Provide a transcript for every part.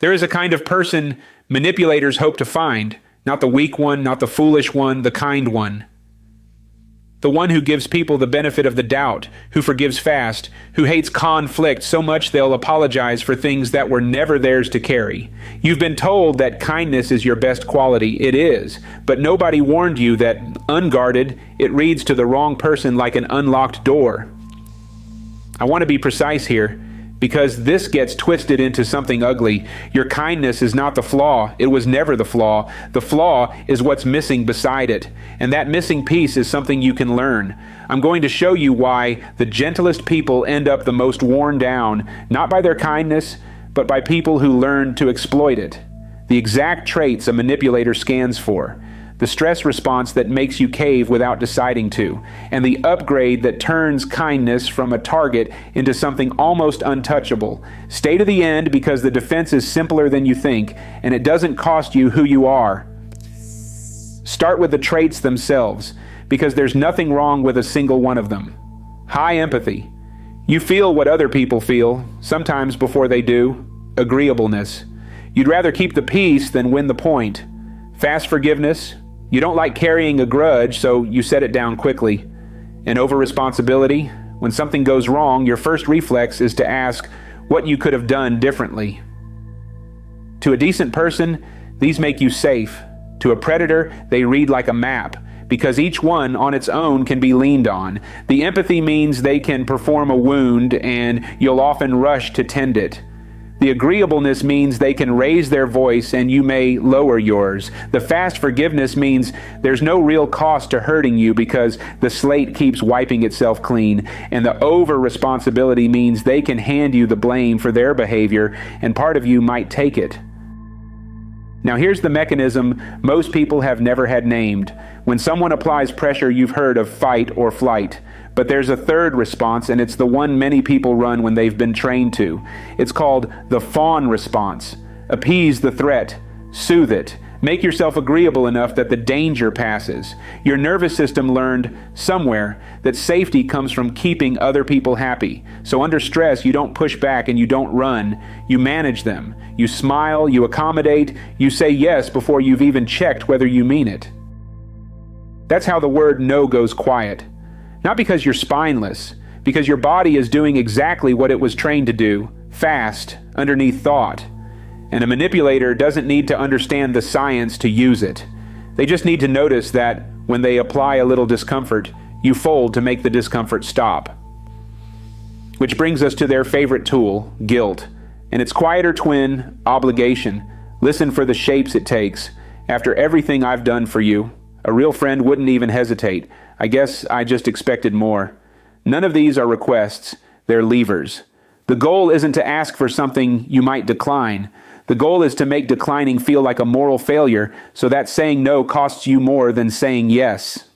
There is a kind of person manipulators hope to find, not the weak one, not the foolish one, the kind one. The one who gives people the benefit of the doubt, who forgives fast, who hates conflict so much they'll apologize for things that were never theirs to carry. You've been told that kindness is your best quality. It is. But nobody warned you that, unguarded, it reads to the wrong person like an unlocked door. I want to be precise here, because this gets twisted into something ugly. Your kindness is not the flaw. It was never the flaw. The flaw is what's missing beside it. And that missing piece is something you can learn. I'm going to show you why the gentlest people end up the most worn down, not by their kindness, but by people who learn to exploit it. The exact traits a manipulator scans for. The stress response that makes you cave without deciding to, and the upgrade that turns kindness from a target into something almost untouchable. Stay to the end because the defense is simpler than you think, and it doesn't cost you who you are. Start with the traits themselves, because there's nothing wrong with a single one of them. High empathy. You feel what other people feel, sometimes before they do. Agreeableness. You'd rather keep the peace than win the point. Fast forgiveness. You don't like carrying a grudge, so you set it down quickly. And over-responsibility. When something goes wrong, your first reflex is to ask what you could have done differently. To a decent person, these make you safe. To a predator, they read like a map, because each one on its own can be leaned on. The empathy means they can perform a wound, and you'll often rush to tend it. The agreeableness means they can raise their voice and you may lower yours. The fast forgiveness means there's no real cost to hurting you because the slate keeps wiping itself clean. And the over-responsibility means they can hand you the blame for their behavior and part of you might take it. Now here's the mechanism most people have never had named. When someone applies pressure, you've heard of fight or flight. But there's a third response, and it's the one many people run when they've been trained to. It's called the fawn response. Appease the threat. Soothe it. Make yourself agreeable enough that the danger passes. Your nervous system learned somewhere that safety comes from keeping other people happy. So under stress, you don't push back and you don't run. You manage them. You smile, you accommodate, you say yes before you've even checked whether you mean it. That's how the word no goes quiet. Not because you're spineless, because your body is doing exactly what it was trained to do, fast, underneath thought. And a manipulator doesn't need to understand the science to use it. They just need to notice that when they apply a little discomfort, you fold to make the discomfort stop. Which brings us to their favorite tool, guilt, and its quieter twin, obligation. Listen for the shapes it takes. After everything I've done for you, a real friend wouldn't even hesitate. I guess I just expected more. None of these are requests, they're levers. The goal isn't to ask for something you might decline. The goal is to make declining feel like a moral failure, so that saying no costs you more than saying yes.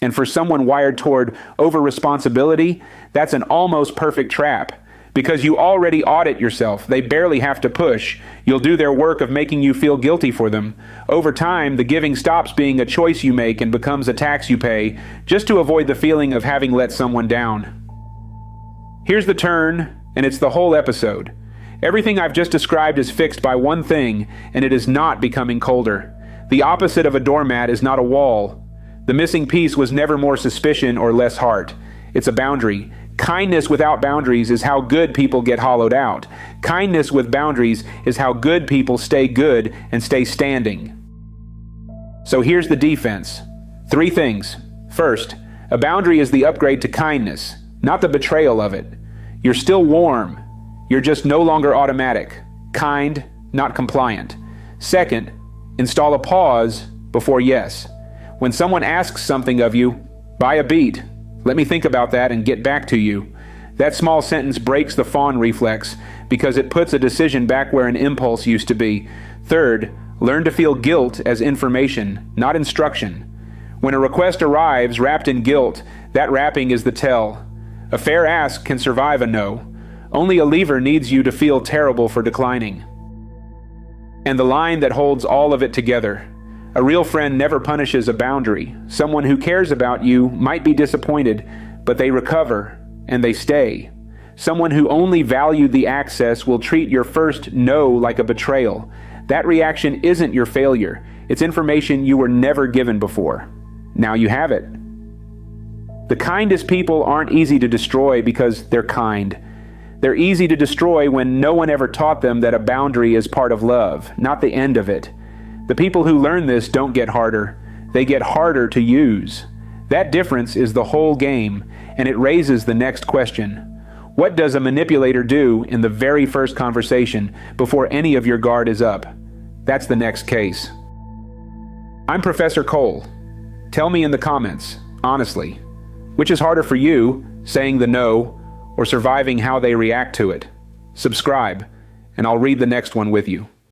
And for someone wired toward over-responsibility, that's an almost perfect trap. Because you already audit yourself. They barely have to push. You'll do their work of making you feel guilty for them. Over time, the giving stops being a choice you make and becomes a tax you pay, just to avoid the feeling of having let someone down. Here's the turn, and it's the whole episode. Everything I've just described is fixed by one thing, and it is not becoming colder. The opposite of a doormat is not a wall. The missing piece was never more suspicion or less heart. It's a boundary. Kindness without boundaries is how good people get hollowed out. Kindness with boundaries is how good people stay good and stay standing. So here's the defense. 3 things. First, a boundary is the upgrade to kindness, not the betrayal of it. You're still warm. You're just no longer automatic. Kind, not compliant. Second, install a pause before yes. When someone asks something of you, buy a beat. Let me think about that and get back to you. That small sentence breaks the fawn reflex because it puts a decision back where an impulse used to be. Third, learn to feel guilt as information, not instruction. When a request arrives wrapped in guilt, that wrapping is the tell. A fair ask can survive a no. Only a lever needs you to feel terrible for declining. And the line that holds all of it together. A real friend never punishes a boundary. Someone who cares about you might be disappointed, but they recover and they stay. Someone who only valued the access will treat your first no like a betrayal. That reaction isn't your failure. It's information you were never given before. Now you have it. The kindest people aren't easy to destroy because they're kind. They're easy to destroy when no one ever taught them that a boundary is part of love, not the end of it. The people who learn this don't get harder. They get harder to use. That difference is the whole game, and it raises the next question. What does a manipulator do in the very first conversation before any of your guard is up? That's the next case. I'm Professor Cole. Tell me in the comments, honestly, which is harder for you, saying the no, or surviving how they react to it? Subscribe, and I'll read the next one with you.